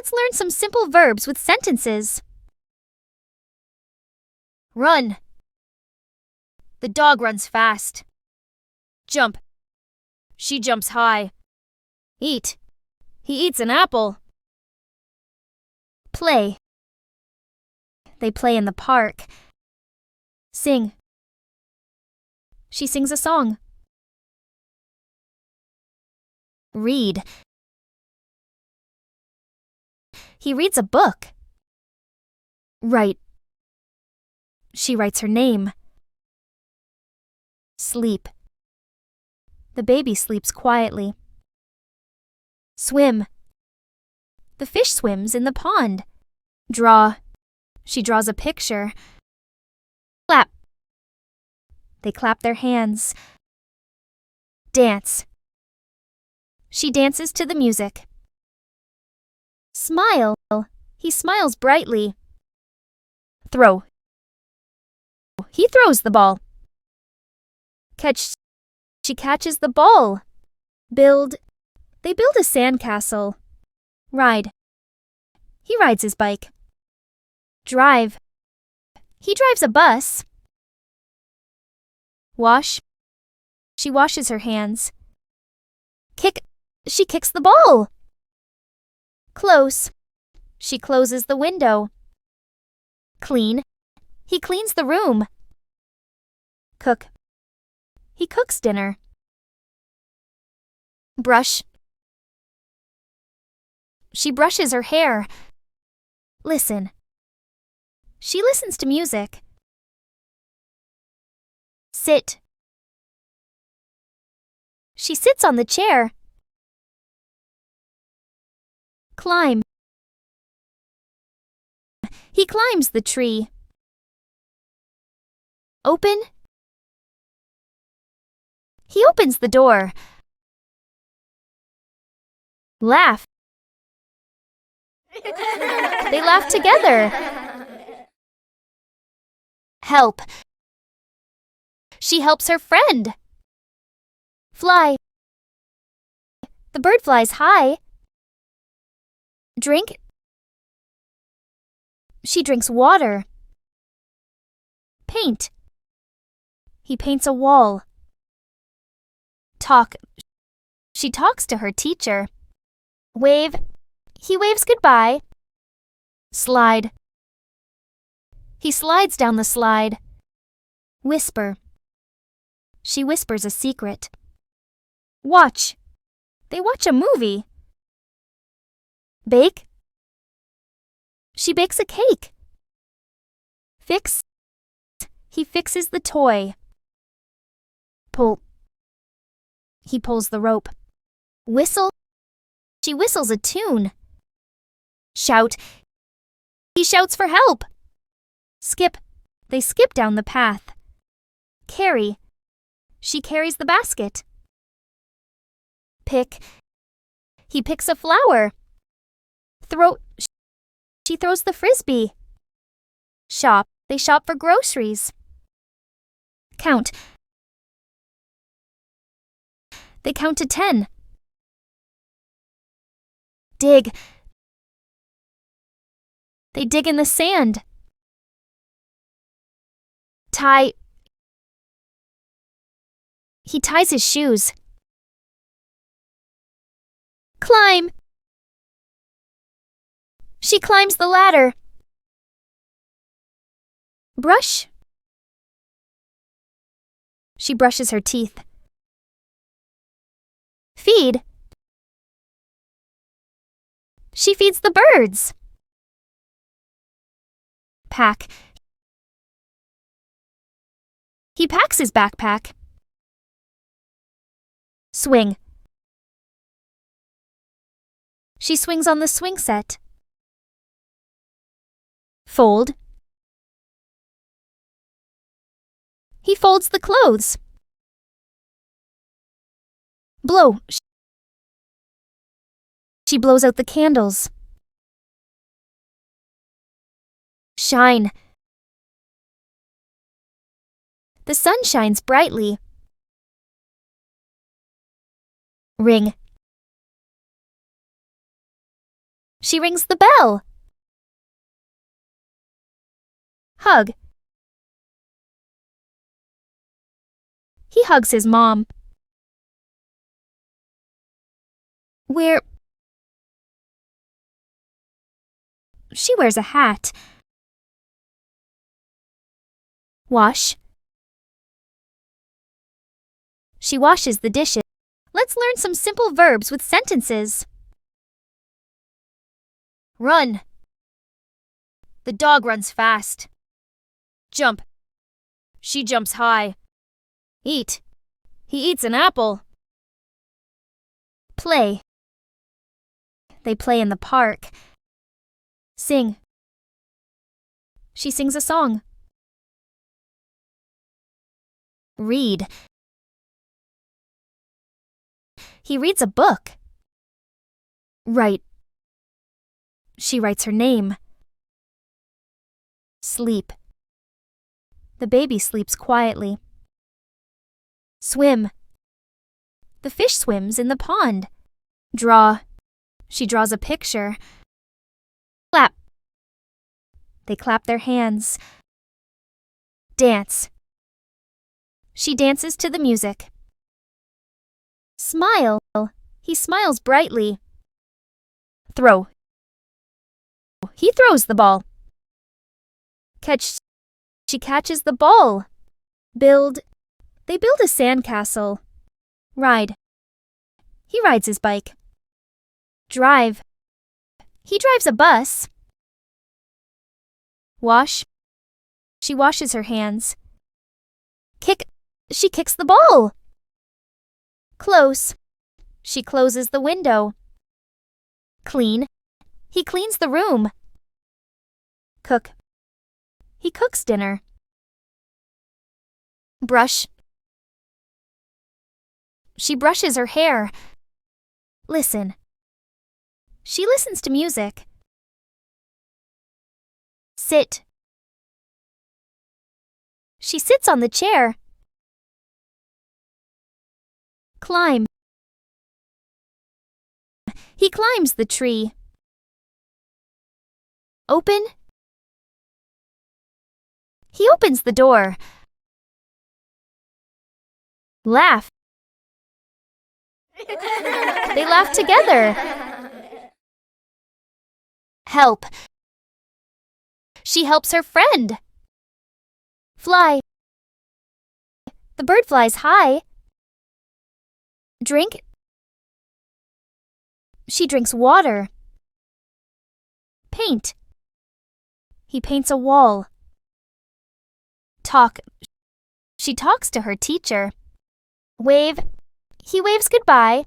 Let's learn some simple verbs with sentences. Run. The dog runs fast. Jump. She jumps high. Eat. He eats an apple. Play. They play in the park. Sing. She sings a song. Read. He reads a book. Write. She writes her name. Sleep. The baby sleeps quietly. Swim. The fish swims in the pond. Draw. She draws a picture. Clap. They clap their hands. Dance. She dances to the music. Smile. He smiles brightly. Throw. He throws the ball. Catch. She catches the ball. Build. They build a sandcastle. Ride. He rides his bike. Drive. He drives a bus. Wash. She washes her hands. Kick. She kicks the ball. Close. She closes the window. Clean. He cleans the room. Cook. He cooks dinner. Brush. She brushes her hair. Listen. She listens to music. Sit. She sits on the chair. Climb. He climbs the tree. Open. He opens the door. Laugh. They laugh together. Help. She helps her friend. Fly. The bird flies high. Drink. She drinks water. Paint. He paints a wall. Talk. She talks to her teacher. Wave. He waves goodbye. Slide. He slides down the slide. Whisper. She whispers a secret. Watch. They watch a movie. Bake. She bakes a cake. Fix. He fixes the toy. Pull. He pulls the rope. Whistle. She whistles a tune. Shout. He shouts for help. Skip. They skip down the path. Carry. She carries the basket. Pick. He picks a flower. Throw. She throws the frisbee. Shop. They shop for groceries. Count. They count to 10. Dig. They dig in the sand. Tie. He ties his shoes. Climb. She climbs the ladder. Brush. She brushes her teeth. Feed. She feeds the birds. Pack. He packs his backpack. Swing. She swings on the swing set. Fold. He folds the clothes. Blow. She blows out the candles. Shine. The sun shines brightly. Ring. She rings the bell. Hug. He hugs his mom. Wear. She wears a hat. Wash. She washes the dishes. Let's learn some simple verbs with sentences. Run. The dog runs fast. Jump. She jumps high. Eat. He eats an apple. Play. They play in the park. Sing. She sings a song. Read. He reads a book. Write. She writes her name. Sleep. The baby sleeps quietly. Swim. The fish swims in the pond. Draw. She draws a picture. Clap. They clap their hands. Dance. She dances to the music. Smile. He smiles brightly. Throw. He throws the ball. Catch. She catches the ball. Build. They build a sandcastle. Ride. He rides his bike. Drive. He drives a bus. Wash. She washes her hands. Kick. She kicks the ball. Close. She closes the window. Clean. He cleans the room. Cook. He cooks dinner. Brush. She brushes her hair. Listen. She listens to music. Sit. She sits on the chair. Climb. He climbs the tree. Open. He opens the door. Laugh. They laugh together. Help. She helps her friend. Fly. The bird flies high. Drink. She drinks water. Paint. He paints a wall. Talk. She talks to her teacher. Wave. He waves goodbye.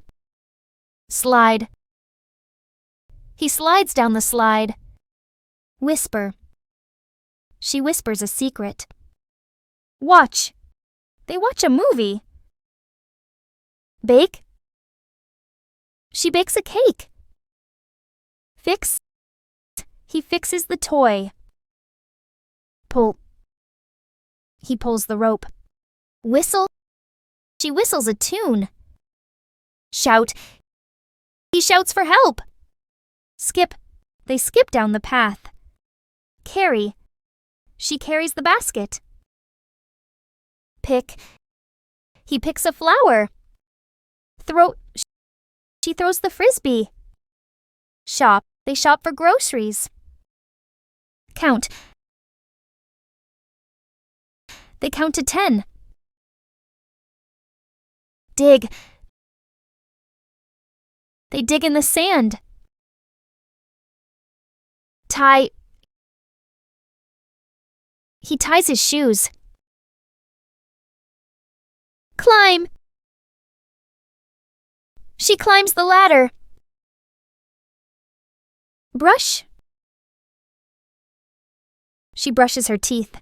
Slide. He slides down the slide. Whisper. She whispers a secret. Watch. They watch a movie. Bake. She bakes a cake. Fix. He fixes the toy. Pull. He pulls the rope. Whistle. She whistles a tune. Shout. He shouts for help. Skip. They skip down the path. Carry. She carries the basket. Pick. He picks a flower. Throw. She throws the frisbee. Shop. They shop for groceries. Count. They count to 10. Dig. They dig in the sand. Tie. He ties his shoes. Climb. She climbs the ladder. Brush. She brushes her teeth.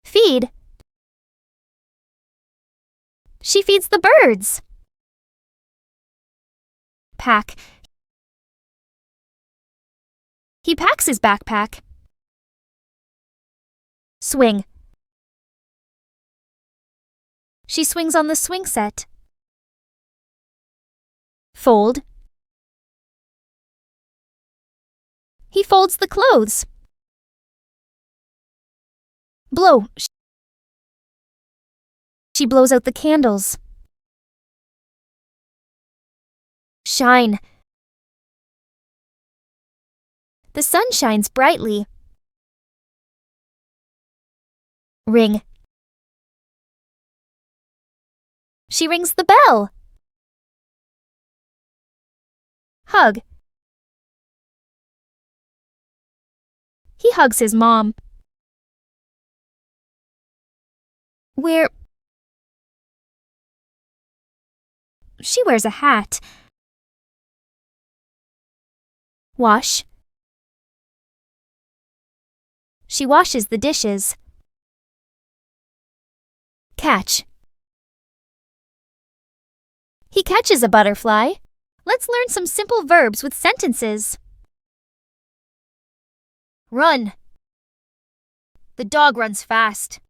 Feed. She feeds the birds. Pack. He packs his backpack. Swing. She swings on the swing set. Fold. He folds the clothes. Blow. She blows out the candles. Shine. The sun shines brightly. Ring. She rings the bell. Hug. He hugs his mom. Wear. She wears a hat. Wash. She washes the dishes. Catch. He catches a butterfly. Let's learn some simple verbs with sentences. Run. The dog runs fast.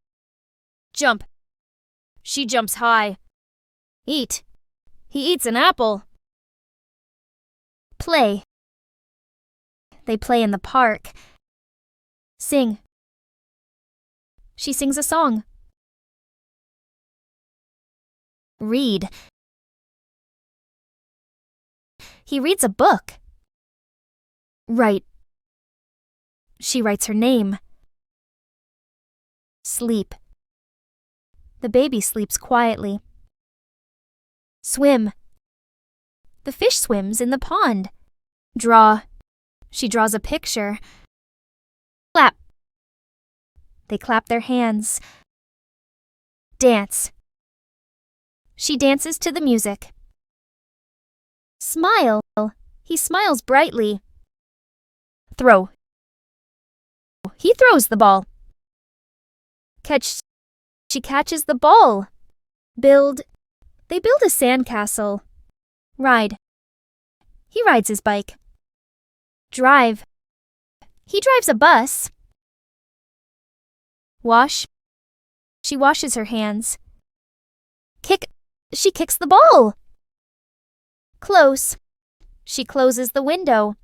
Jump. She jumps high. Eat. He eats an apple. Play. They play in the park. Sing. She sings a song. Read. He reads a book. Write. She writes her name. Sleep. The baby sleeps quietly. Swim. The fish swims in the pond. Draw. She draws a picture. Clap. They clap their hands. Dance. She dances to the music. Smile. He smiles brightly. Throw. He throws the ball. Catch. She catches the ball. Build. They build a sandcastle. Ride. He rides his bike. Drive. He drives a bus. Wash. She washes her hands. Kick. She kicks the ball. Close. She closes the window.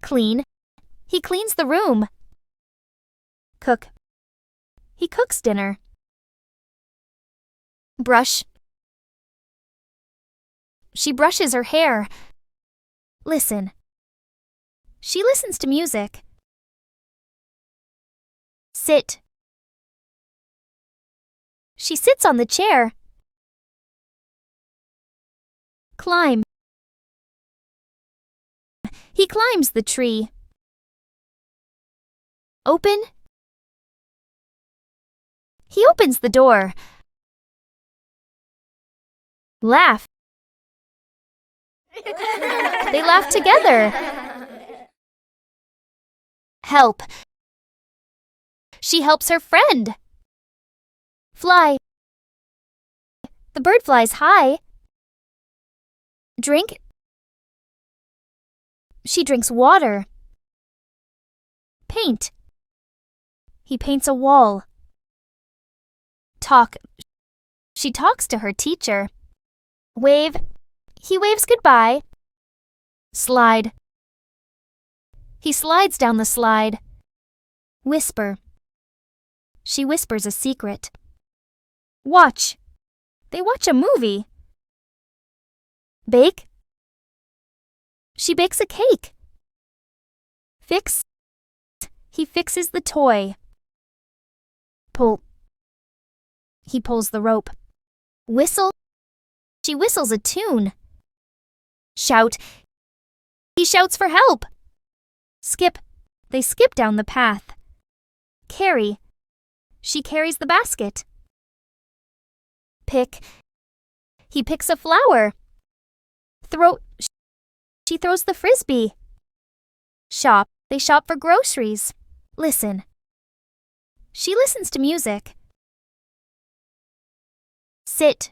Clean. He cleans the room. Cook. He cooks dinner. Brush. She brushes her hair. Listen. She listens to music. Sit. She sits on the chair. Climb. He climbs the tree. Open. He opens the door. Laugh. They laugh together. Help. She helps her friend. Fly. The bird flies high. Drink. She drinks water. Paint. He paints a wall. Talk. She talks to her teacher. Wave. He waves goodbye. Slide. He slides down the slide. Whisper. She whispers a secret. Watch. They watch a movie. Bake. She bakes a cake. Fix. He fixes the toy. Pull. He pulls the rope. Whistle. She whistles a tune. Shout. He shouts for help. Skip. They skip down the path. Carry. She carries the basket. Pick. He picks a flower. Throw. She throws the frisbee. Shop. They shop for groceries. Listen. She listens to music. Sit.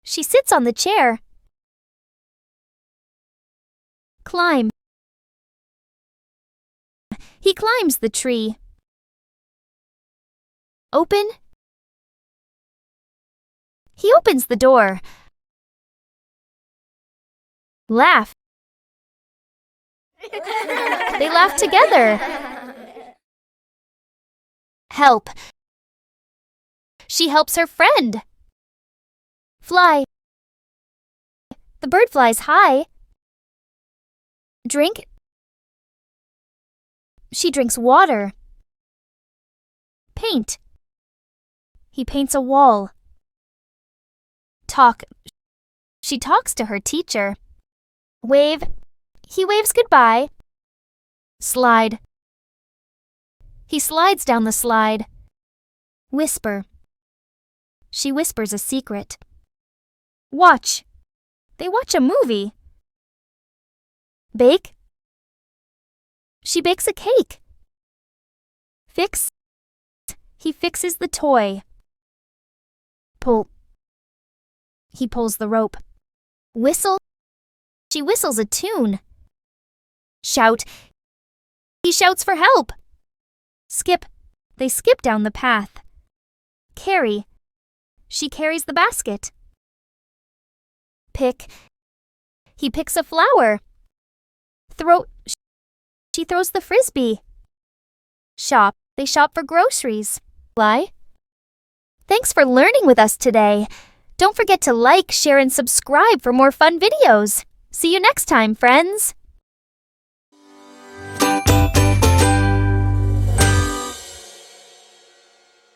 She sits on the chair. Climb. He climbs the tree. Open. He opens the door. Laugh. They laugh together. Help. She helps her friend. Fly. The bird flies high. Drink. She drinks water. Paint. He paints a wall. Talk. She talks to her teacher. Wave. He waves goodbye. Slide. He slides down the slide. Whisper. She whispers a secret. Watch. They watch a movie. Bake. She bakes a cake. Fix. He fixes the toy. Pull. He pulls the rope. Whistle. She whistles a tune. Shout. He shouts for help. Skip. They skip down the path. Carry. She carries the basket. Pick. He picks a flower. Throw. She throws the frisbee. Shop. They shop for groceries. Fly. Thanks for learning with us today. Don't forget to like, share, and subscribe for more fun videos. See you next time, friends!